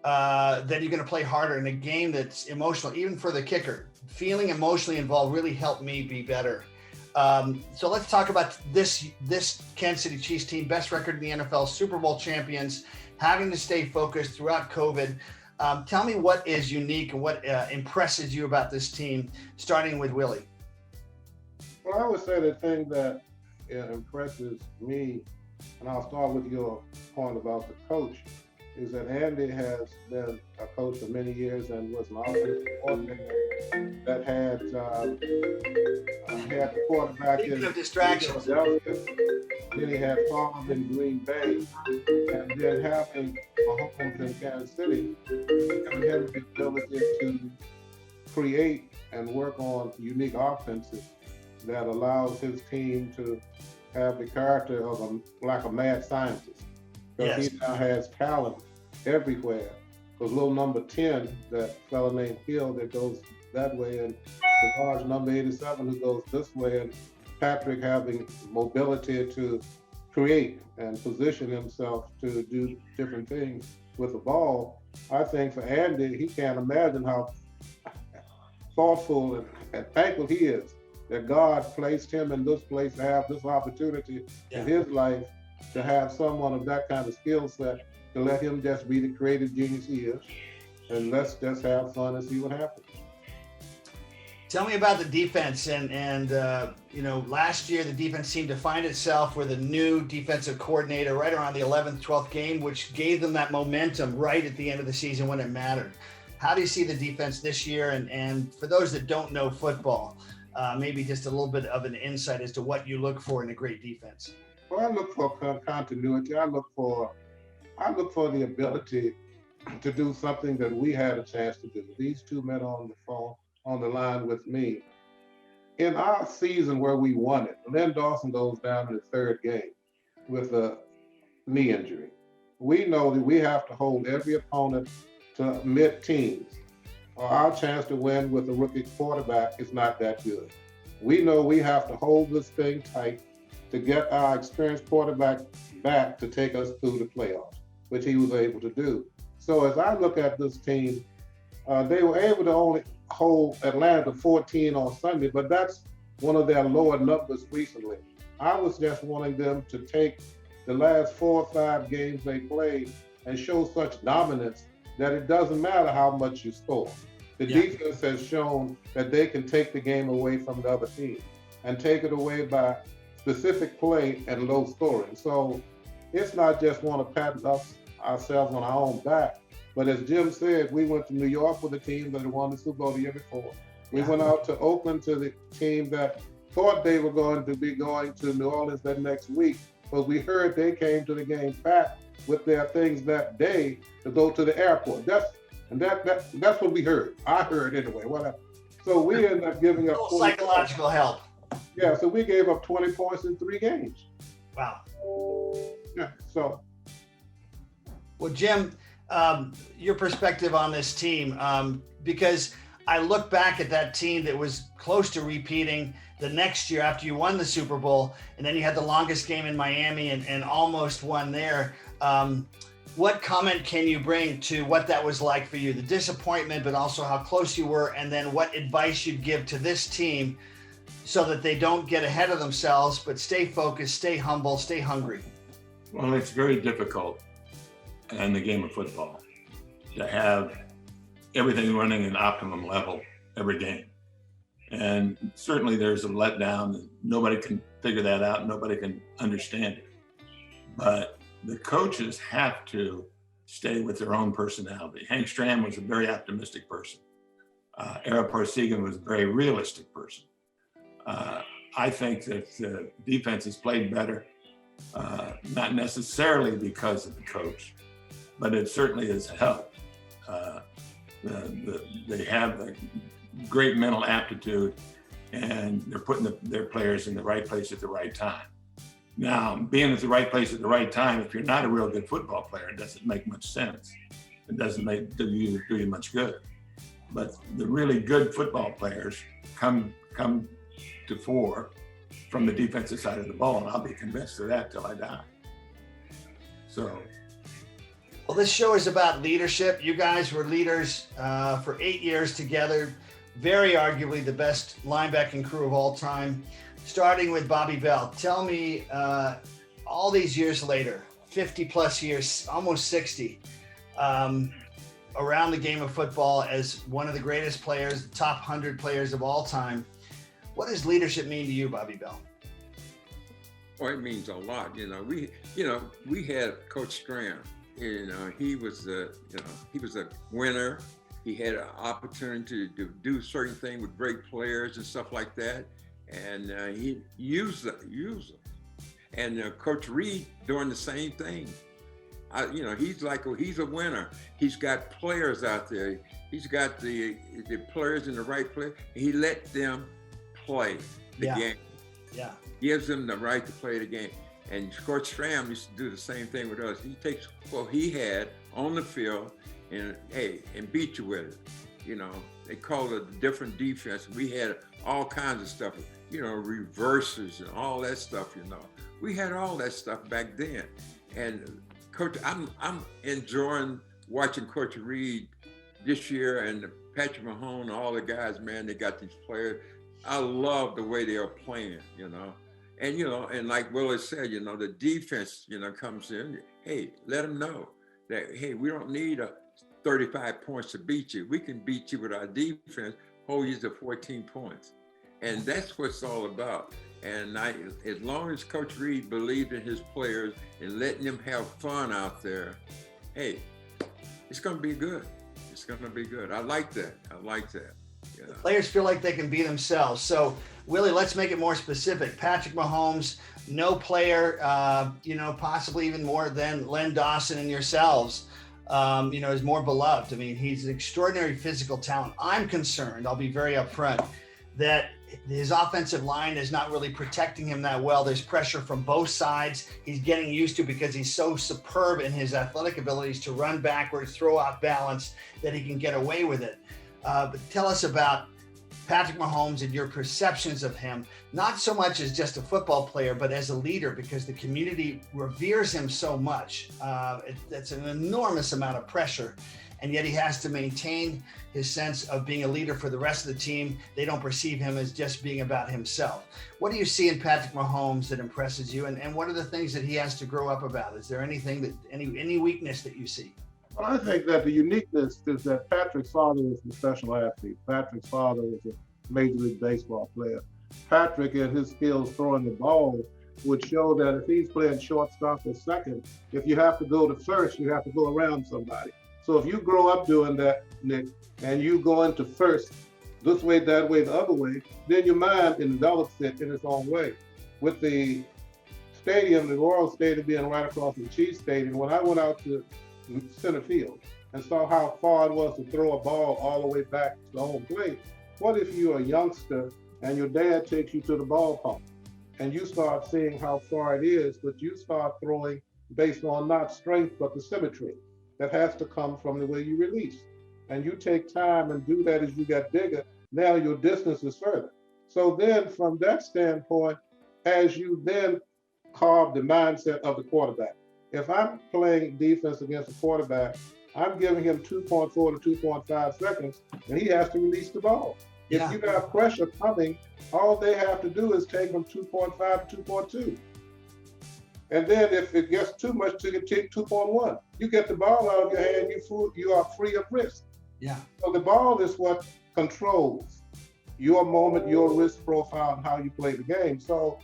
then you're going to play harder in a game that's emotional, even for the kicker. Feeling emotionally involved really helped me be better. So let's talk about this Kansas City Chiefs team, best record in the NFL, Super Bowl champions, having to stay focused throughout COVID. Tell me what is unique and what impresses you about this team, starting with Willie. Well, I would say the thing that impresses me, and I'll start with your point about the coach, is that Andy has been a coach for many years and was an offensive coordinator that had the quarterback in distractions. Philadelphia. Then he had Favre in Green Bay, and then having Mahomes in Kansas City, giving him the ability to create and work on unique offenses that allows his team to have the character of like a mad scientist. Because he now has talent everywhere. Because little number 10, that fellow named Hill that goes that way, and the large number 87 who goes this way, and Patrick having mobility to create and position himself to do different things with the ball. I think for Andy, he can't imagine how thoughtful and thankful he is that God placed him in this place to have this opportunity in his life, to have someone of that kind of skill set, to let him just be the creative genius he is, and let's just have fun and see what happens. Tell me about the defense, and last year the defense seemed to find itself with a new defensive coordinator right around the 11th, 12th game, which gave them that momentum right at the end of the season when it mattered. How do you see the defense this year? And for those that don't know football, maybe just a little bit of an insight as to what you look for in a great defense. Well, I look for continuity. I look for the ability to do something that we had a chance to do. These two men on the line with me. In our season where we won it, Len Dawson goes down in the third game with a knee injury. We know that we have to hold every opponent to mid-teens, or our chance to win with a rookie quarterback is not that good. We know we have to hold this thing tight to get our experienced quarterback back to take us through the playoffs, which he was able to do. So as I look at this team, they were able to only hold Atlanta to 14 on Sunday, but that's one of their lower numbers recently. I was just wanting them to take the last 4 or 5 games they played and show such dominance that it doesn't matter how much you score. The defense has shown that they can take the game away from the other team and take it away by specific play and low scoring. So it's not just want to pat ourselves on our own back, but as Jim said, we went to New York with a team that had won the Super Bowl the year before. We went out to Oakland to the team that thought they were going to be going to New Orleans that next week, but we heard they came to the game packed with their things that day to go to the airport. That's what we heard. I heard anyway. Whatever. So we ended up giving up psychological help. Yeah, so we gave up 20 points in 3 games. Wow. Yeah. So. Well, Jim, your perspective on this team, because I look back at that team that was close to repeating the next year after you won the Super Bowl, and then you had the longest game in Miami and almost won there. What comment can you bring to what that was like for you, the disappointment, but also how close you were, and then what advice you'd give to this team so that they don't get ahead of themselves, but stay focused, stay humble, stay hungry? Well, it's very difficult in the game of football to have everything running at optimum level every game. And certainly there's a letdown, and nobody can figure that out, nobody can understand it. But the coaches have to stay with their own personality. Hank Stram was a very optimistic person. Ara Parsegan was a very realistic person. I think that the defense has played better, not necessarily because of the coach, but it certainly has helped. They have the great mental aptitude, and they're putting their players in the right place at the right time. Now, being at the right place at the right time, if you're not a real good football player, it doesn't make much sense. It doesn't do you much good. But the really good football players come to fore from the defensive side of the ball, and I'll be convinced of that till I die. So. Well, this show is about leadership. You guys were leaders for 8 years together. Very arguably the best linebacking crew of all time. Starting with Bobby Bell. Tell me, all these years later, 50 plus years, almost 60, around the game of football as one of the greatest players, the top 100 players of all time. What does leadership mean to you, Bobby Bell? Well, it means a lot. We had Coach Stram. He was a winner. He had an opportunity to do certain things with great players and stuff like that, and he used them. And Coach Reid doing the same thing. He's a winner. He's got players out there. He's got the players in the right place. He let them play the game. Yeah. Gives them the right to play the game. And Coach Stram used to do the same thing with us. He takes what he had on the field and beat you with it. They called it a different defense. We had all kinds of stuff, reverses and all that stuff, We had all that stuff back then. And Coach, I'm enjoying watching Coach Reid this year, and Patrick Mahomes, all the guys, man, they got these players. I love the way they are playing, And, and like Willie said, the defense, comes in, hey, let them know that, hey, we don't need 35 points to beat you. We can beat you with our defense, hold you to 14 points. And that's what it's all about. And as long as Coach Reid believed in his players and letting them have fun out there, hey, it's going to be good. It's going to be good. I like that. Yeah. Players feel like they can be themselves. So, Willie, let's make it more specific. Patrick Mahomes, no player, possibly even more than Len Dawson and yourselves, is more beloved. I mean, he's an extraordinary physical talent. I'm concerned, I'll be very upfront, that his offensive line is not really protecting him that well. There's pressure from both sides. He's getting used to because he's so superb in his athletic abilities to run backwards, throw out balance, that he can get away with it. But tell us about Patrick Mahomes and your perceptions of him, not so much as just a football player, but as a leader, because the community reveres him so much. That's an enormous amount of pressure. And yet he has to maintain his sense of being a leader for the rest of the team. They don't perceive him as just being about himself. What do you see in Patrick Mahomes that impresses you? And what are the things that he has to grow up about? Is there anything any weakness that you see? Well, I think that the uniqueness is that Patrick's father was a professional athlete. Patrick's father was a Major League Baseball player. Patrick and his skills throwing the ball would show that if he's playing shortstop or second, if you have to go to first, you have to go around somebody. So if you grow up doing that, Nick, and you go into first, this way, that way, the other way, then your mind envelops it in its own way. With the stadium, the Royal Stadium being right across from the Chiefs Stadium, when I went out to center field and saw how far it was to throw a ball all the way back to home plate, what if you're a youngster and your dad takes you to the ballpark and you start seeing how far it is, but you start throwing based on not strength, but the symmetry that has to come from the way you release. And you take time and do that as you get bigger, now your distance is further. So then from that standpoint, as you then carve the mindset of the quarterback, if I'm playing defense against a quarterback, I'm giving him 2.4 to 2.5 seconds, and he has to release the ball. Yeah. If you got pressure coming, all they have to do is take from 2.5 to 2.2. And then if it gets too much, you can take 2.1. You get the ball out of your hand, you are free of risk. Yeah. So the ball is what controls your moment, your risk profile, and how you play the game. So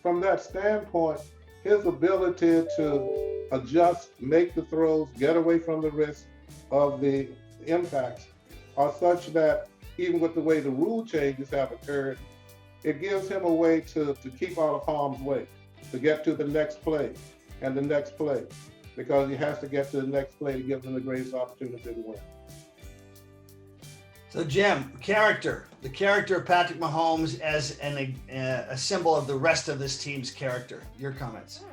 from that standpoint, his ability to adjust, make the throws, get away from the risk of the impacts are such that even with the way the rule changes have occurred, it gives him a way to keep out of harm's way, to get to the next play and the next play, because he has to get to the next play to give him the greatest opportunity to win. So Jim, the character of Patrick Mahomes as a symbol of the rest of this team's character. Your comments?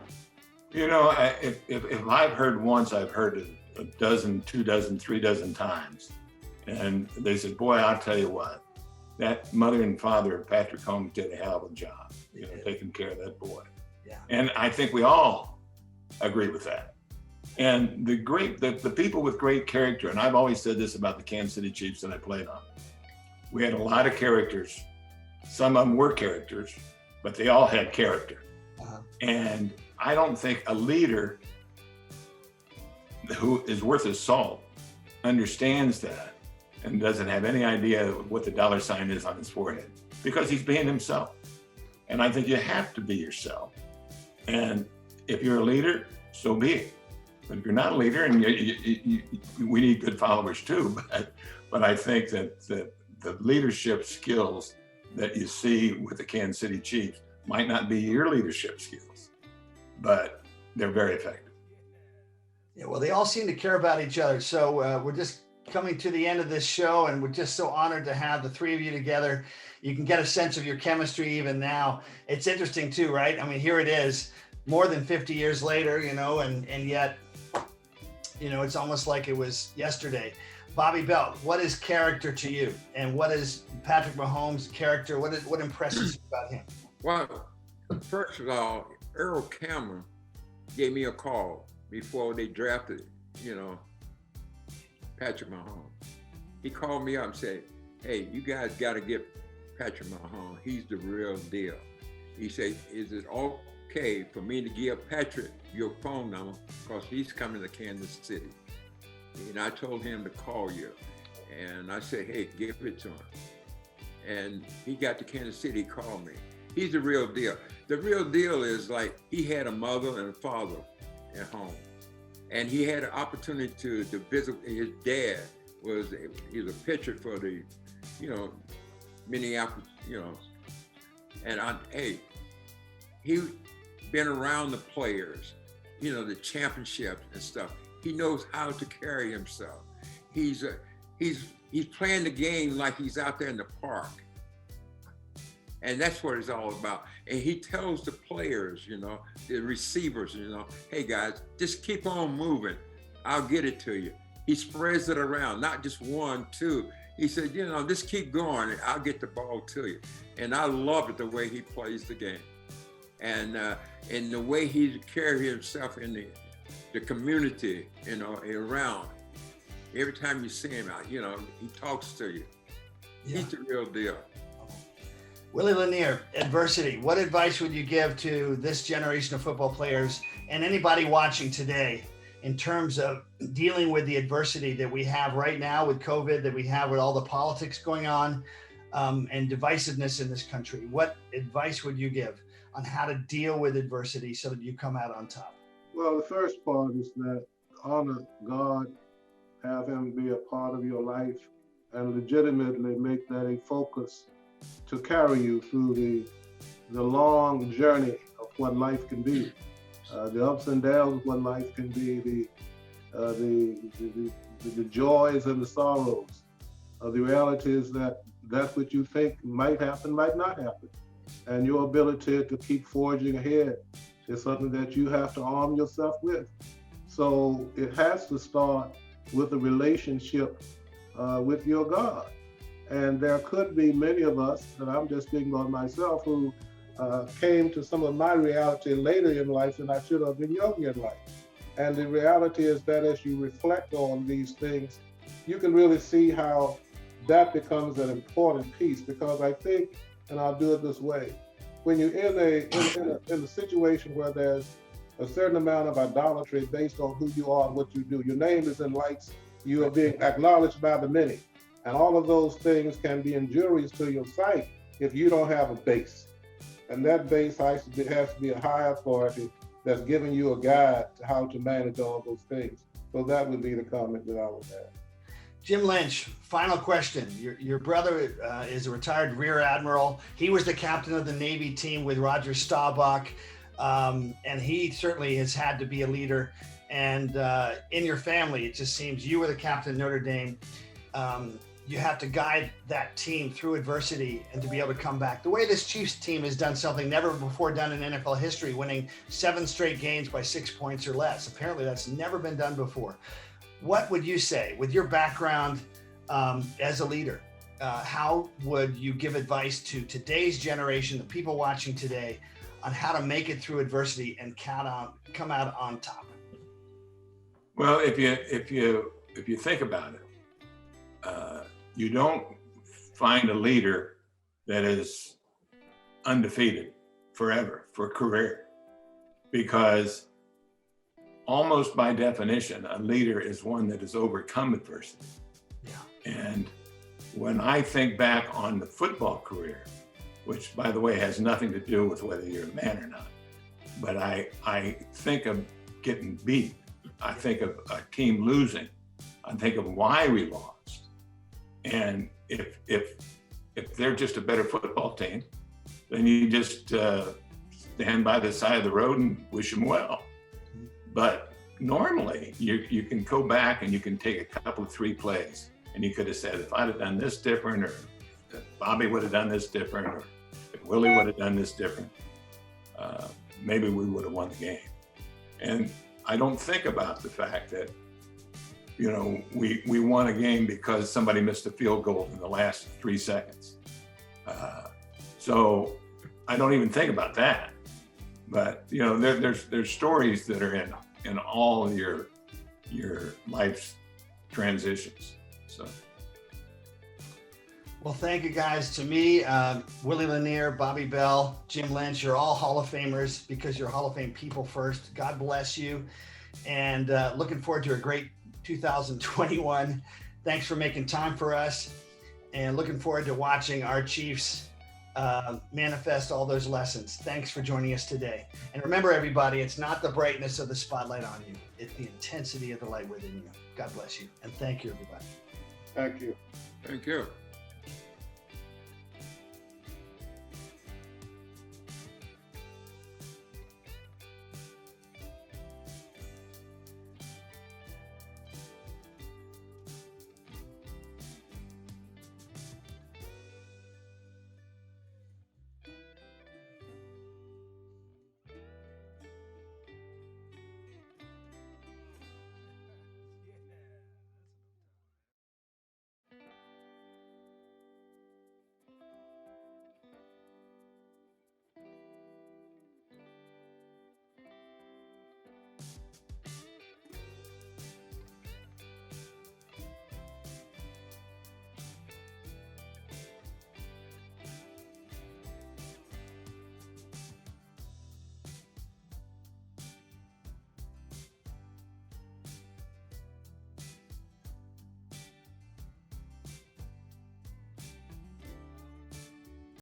You know, if I've heard once, I've heard it a dozen, 2 dozen, 3 dozen times. And they said, boy, I'll tell you what, that mother and father of Patrick Mahomes did a hell of a job, taking care of that boy. Yeah. And I think we all agree with that. And the people with great character, and I've always said this about the Kansas City Chiefs that I played on. We had a lot of characters. Some of them were characters, but they all had character. Uh-huh. And I don't think a leader who is worth his salt understands that and doesn't have any idea what the dollar sign is on his forehead, because he's being himself. And I think you have to be yourself. And if you're a leader, so be it. But if you're not a leader, and we need good followers too, but I think that the leadership skills that you see with the Kansas City Chiefs might not be your leadership skills, but they're very effective. Yeah, well, they all seem to care about each other. So we're just coming to the end of this show, and we're just so honored to have the three of you together. You can get a sense of your chemistry even now. It's interesting too, right? I mean, here it is, more than 50 years later, and yet, it's almost like it was yesterday. Bobby Belt, what is character to you? And what is Patrick Mahomes' character? What impresses you about him? Well, first of all, Earl Cameron gave me a call before they drafted, Patrick Mahomes. He called me up and said, hey, you guys got to get Patrick Mahomes. He's the real deal. He said, is it okay for me to give Patrick your phone number, because he's coming to Kansas City? And I told him to call you. And I said, hey, give it to him. And he got to Kansas City, he called me. He's the real deal. The real deal is like he had a mother and a father at home. And he had an opportunity to visit. His dad was a pitcher for the, Minneapolis, and he been around the players, the championships and stuff. He knows how to carry himself. He's playing the game like he's out there in the park. And that's what it's all about. And he tells the players, the receivers, hey guys, just keep on moving. I'll get it to you. He spreads it around, not just 1, 2. He said, just keep going and I'll get the ball to you. And I love it, the way he plays the game. And the way he carries himself in the community, around. Every time you see him out, he talks to you. Yeah. He's the real deal. Willie Lanier, adversity. What advice would you give to this generation of football players and anybody watching today in terms of dealing with the adversity that we have right now with COVID, that we have with all the politics going on, and divisiveness in this country? What advice would you give on how to deal with adversity so that you come out on top? Well, the first part is that honor God, have him be a part of your life, and legitimately make that a focus to carry you through the long journey of what life can be, the ups and downs of what life can be, the joys and the sorrows. The reality is that what you think might happen might not happen, and your ability to keep forging ahead is something that you have to arm yourself with. So it has to start with a relationship with your God. And there could be many of us, and I'm just speaking about myself, who came to some of my reality later in life than I should have been young in life. And the reality is that as you reflect on these things, you can really see how that becomes an important piece, because I think, and I'll do it this way, when you're in a situation where there's a certain amount of idolatry based on who you are and what you do, your name is in lights, you are being acknowledged by the many. And all of those things can be injurious to your sight if you don't have a base. And that base has to be a high authority that's giving you a guide to how to manage all those things. So that would be the comment that I would have. Jim Lynch, final question. Your brother is a retired Rear Admiral. He was the captain of the Navy team with Roger Staubach, and he certainly has had to be a leader. And in your family, it just seems you were the captain of Notre Dame. You have to guide that team through adversity and to be able to come back. The way this Chiefs team has done something never before done in NFL history, winning 7 straight games by 6 points or less. Apparently that's never been done before. What would you say with your background as a leader? How would you give advice to today's generation, the people watching today, on how to make it through adversity and come out on top? Well, if you think about it, you don't find a leader that is undefeated forever for a career, because almost by definition, a leader is one that has overcome adversity. Yeah. And when I think back on the football career, which by the way has nothing to do with whether you're a man or not, but I think of getting beat. I think of a team losing. I think of why we lost. And if they're just a better football team, then you just stand by the side of the road and wish them well. But normally you can go back and you can take a couple of 3 plays and you could have said, if I'd have done this different, or if Bobby would have done this different, or if Willie would have done this different, maybe we would have won the game. And I don't think about the fact that, you know, we won a game because somebody missed a field goal in the last 3 seconds. So I don't even think about that. But you know, there's stories that are in all your life's transitions. So. Well, thank you guys. To me, Willie Lanier, Bobby Bell, Jim Lynch, you're all Hall of Famers because you're Hall of Fame people first. God bless you. And looking forward to a great 2021. Thanks for making time for us, and looking forward to watching our Chiefs manifest all those lessons. Thanks for joining us today. And remember, everybody, it's not the brightness of the spotlight on you. It's the intensity of the light within you. God bless you. And thank you, everybody. Thank you. Thank you.